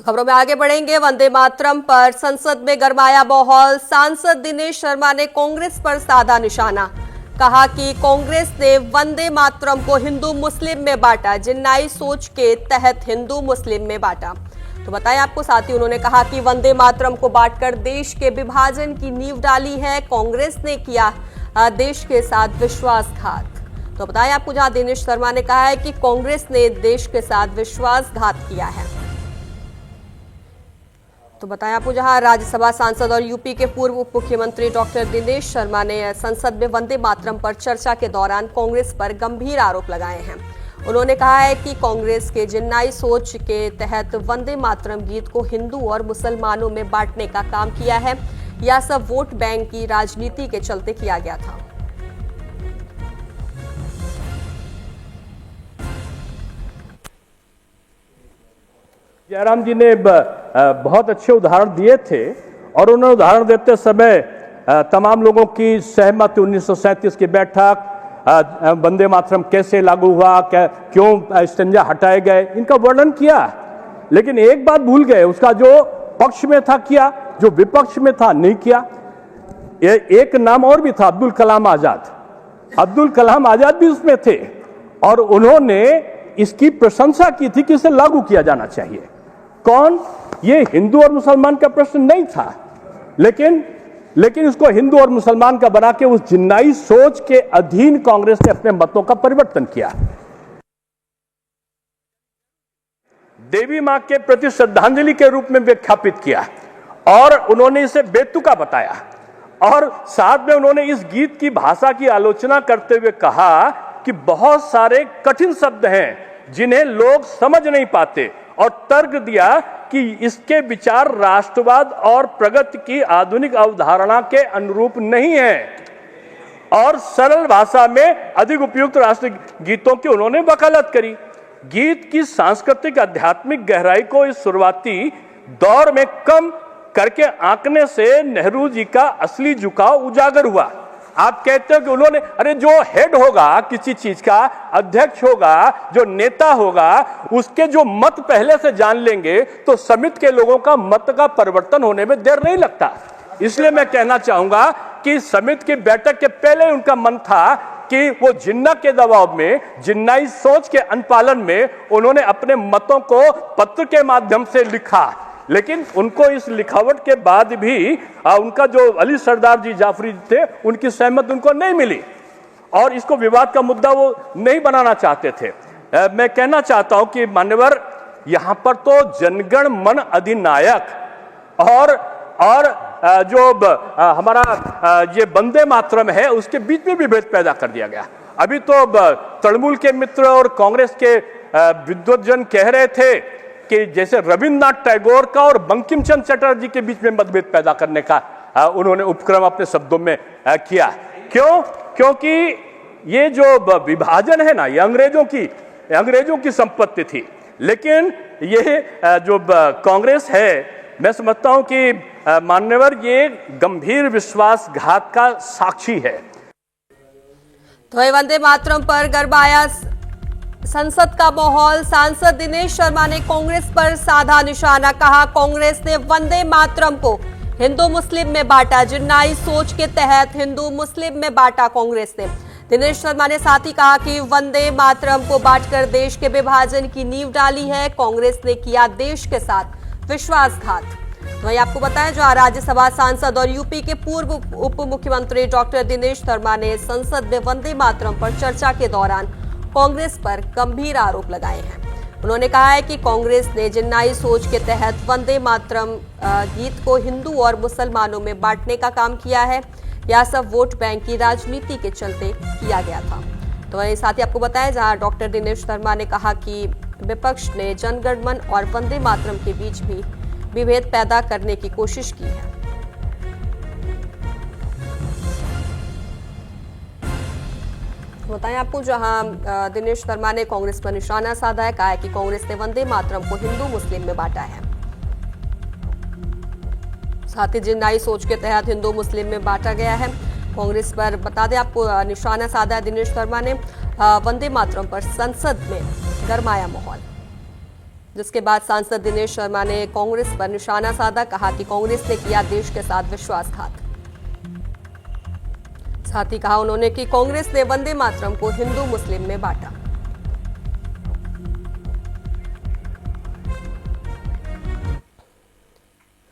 खबरों में आगे बढ़ेंगे। वंदे मातरम पर संसद में गरमाया माहौल। सांसद दिनेश शर्मा ने कांग्रेस पर साधा निशाना। कहा कि कांग्रेस ने वंदे मातरम को हिंदू मुस्लिम में बांटा, जिन्नाई सोच के तहत हिंदू मुस्लिम में बांटा। तो बताएं आपको, साथ ही उन्होंने कहा कि वंदे मातरम को बांटकर देश के विभाजन की नींव डाली है, कांग्रेस ने किया देश के साथ विश्वासघात। तो बताएं आपको, जहां दिनेश शर्मा ने कहा है कि कांग्रेस ने देश के साथ विश्वासघात किया है। तो बताएं आपको, जहां राज्यसभा सांसद और यूपी के पूर्व उप मुख्यमंत्री डॉक्टर दिनेश शर्मा ने संसद में वंदे मातरम पर चर्चा के दौरान कांग्रेस पर गंभीर आरोप लगाए हैं। उन्होंने कहा है कि कांग्रेस के जिन्नाई सोच के तहत वंदे मातरम गीत को हिंदू और मुसलमानों में बांटने का काम किया है। यह सब वोट बैंक की राजनीति के चलते किया गया था। जयराम जी ने बहुत अच्छे उदाहरण दिए थे और उन्होंने उदाहरण देते समय तमाम लोगों की सहमति 1937 की बैठक, वंदे मातरम कैसे लागू हुआ, क्यों स्टंजा हटाए गए, इनका वर्णन किया। लेकिन एक बात भूल गए, उसका जो पक्ष में था किया, जो विपक्ष में था नहीं किया। एक नाम और भी था, अब्दुल कलाम आजाद। अब्दुल कलाम आजाद भी उसमें थे और उन्होंने इसकी प्रशंसा की थी कि इसे लागू किया जाना चाहिए। कौन? ये हिंदू और मुसलमान का प्रश्न नहीं था, लेकिन उसको हिंदू और मुसलमान का बना के उस जिन्नाई सोच के अधीन कांग्रेस ने अपने मतों का परिवर्तन किया। देवी मां के प्रति श्रद्धांजलि के रूप में विख्यापित किया और उन्होंने इसे बेतुका बताया और साथ में उन्होंने इस गीत की भाषा की आलोचना करते हुए कहा कि बहुत सारे कठिन शब्द हैं जिन्हें लोग समझ नहीं पाते और तर्क दिया कि इसके विचार राष्ट्रवाद और प्रगति की आधुनिक अवधारणा के अनुरूप नहीं है और सरल भाषा में अधिक उपयुक्त राष्ट्रीय गीतों की उन्होंने वकालत करी। गीत की सांस्कृतिक आध्यात्मिक गहराई को इस शुरुआती दौर में कम करके आंकने से नेहरू जी का असली झुकाव उजागर हुआ। आप कहते हो कि उन्होंने, अरे जो हेड होगा किसी चीज का, अध्यक्ष होगा, जो नेता होगा, उसके जो मत पहले से जान लेंगे तो समिति के लोगों का मत का परिवर्तन होने में देर नहीं लगता। इसलिए मैं कहना चाहूंगा कि समिति की बैठक के पहले उनका मन था कि वो जिन्ना के दबाव में, जिन्नाई सोच के अनुपालन में उन्होंने अपने मतों को पत्र के माध्यम से लिखा। लेकिन उनको इस लिखावट के बाद भी उनका जो अली सरदार जी जाफरी थे, उनकी सहमति उनको नहीं मिली और इसको विवाद का मुद्दा वो नहीं बनाना चाहते थे। मैं कहना चाहता हूं कि मान्यवर, यहां पर तो जनगण मन अधिनायक और जो हमारा ये वंदे मातरम है उसके बीच में भी भेद पैदा कर दिया गया। अभी तो तृणमूल के मित्र और कांग्रेस के विद्वज्जन कह रहे थे कि जैसे रविन्द्रनाथ टैगोर का और बंकिम चंद्र चटर्जी के बीच में मतभेद पैदा करने का उन्होंने उपक्रम अपने शब्दों में किया। क्यों? क्योंकि ये जो विभाजन है ना, ये अंग्रेजों की संपत्ति थी। लेकिन ये जो कांग्रेस है, मैं समझता हूं कि मान्यवर ये गंभीर विश्वासघात का साक्षी है। तो वंदे मातरम पर गरमाया संसद का माहौल। सांसद दिनेश शर्मा ने कांग्रेस पर साधा निशाना। कहा, कांग्रेस ने वंदे मातरम को हिंदू मुस्लिम में बांटा, जिन्नाई सोच के तहत हिंदू मुस्लिम में बांटा कांग्रेस ने। दिनेश शर्मा ने साथ ही कहा कि वंदे मातरम को बांटकर देश के विभाजन की नींव डाली है, कांग्रेस ने किया देश के साथ विश्वासघात। वहीं आपको बताएं, जहां राज्यसभा सांसद और यूपी के पूर्व उप मुख्यमंत्री डॉक्टर दिनेश शर्मा ने संसद में वंदे मातरम पर चर्चा के दौरान कांग्रेस पर गंभीर आरोप लगाए हैं। उन्होंने कहा है कि कांग्रेस ने जिन्नाई सोच के तहत वंदे मातरम गीत को हिंदू और मुसलमानों में बांटने का काम किया है। यह सब वोट बैंक की राजनीति के चलते किया गया था। तो वहीं साथ ही आपको बताएं, जहां डॉक्टर दिनेश शर्मा ने कहा कि विपक्ष ने जनगण मन और वंदे मातरम के बीच भी विभेद पैदा करने की कोशिश की है। बताएं आपको, जहां दिनेश शर्मा ने कांग्रेस पर निशाना साधा है। कहा है कि कांग्रेस ने वंदे मातरम को हिंदू मुस्लिम में बांटा है। साथ ही जिन्नाई सोच के तहत हिंदू मुस्लिम में बांटा गया है। कांग्रेस पर बता दें आपको, निशाना साधा है दिनेश शर्मा ने। वंदे मातरम पर संसद में गरमाया माहौल। जिसके बाद सांसद दिनेश शर्मा ने कांग्रेस पर निशाना साधा। कहा कि कांग्रेस ने किया देश के साथ विश्वासघात। साथ ही कहा उन्होंने कि कांग्रेस ने वंदे मातरम को हिंदू मुस्लिम में बांटा।